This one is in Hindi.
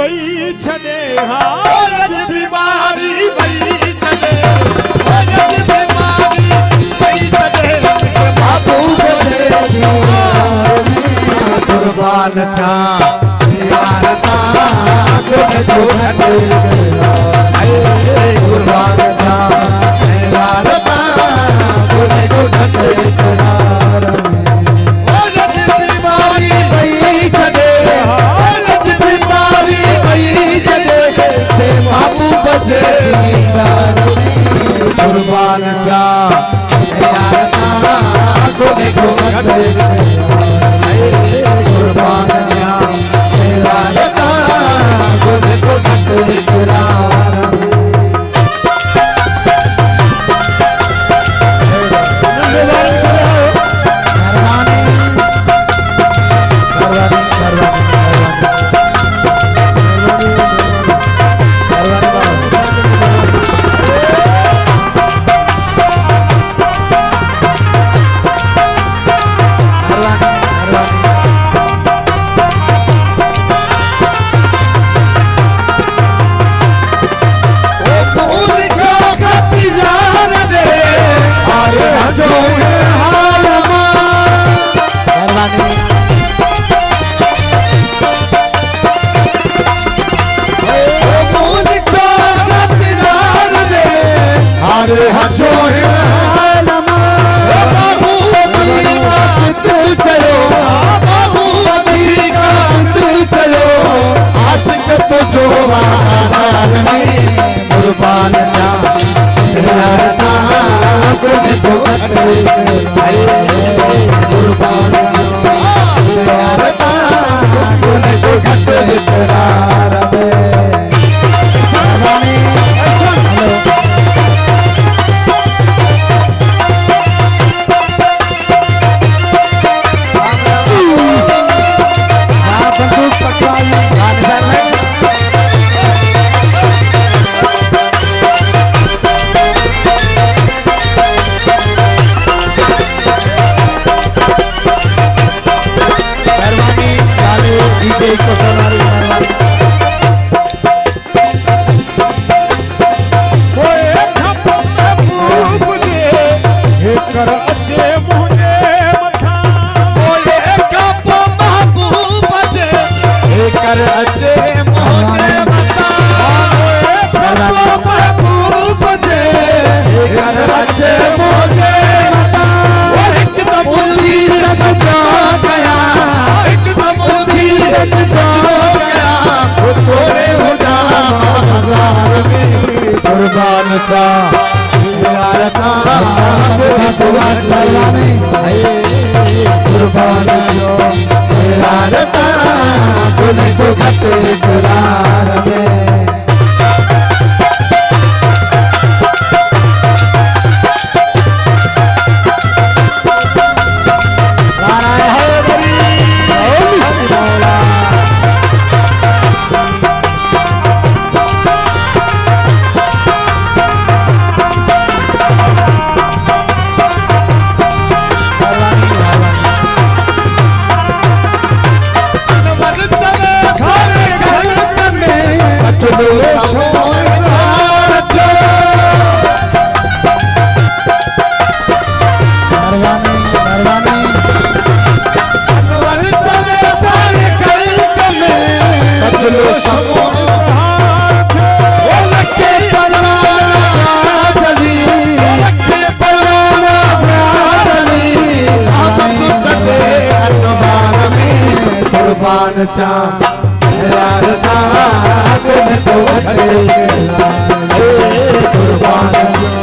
वही छने हालत बीमारी वही छने हालत बीमारी वही छने बाबू बजे कुर्बान था यार था को कुर्बान था यार था कुर्बान था यार था कोने को कुर्बान था यार था कोने को कुर्बान था यार था कोने को कुर्बान यार था कोने को करार कर अचे मुझे मथा बोले कप महबूब जे कर अचे मुझे मथा कप महबूब जे कर अचे मुझे मथा एकदम उधीर सजा गया एकदम उधीर सजा गया थोड़े हो जा हजार में कुर्बान था यार था कुर्बान यार था कोने को करार में कुर्बान था यार था कोने को कुर्बान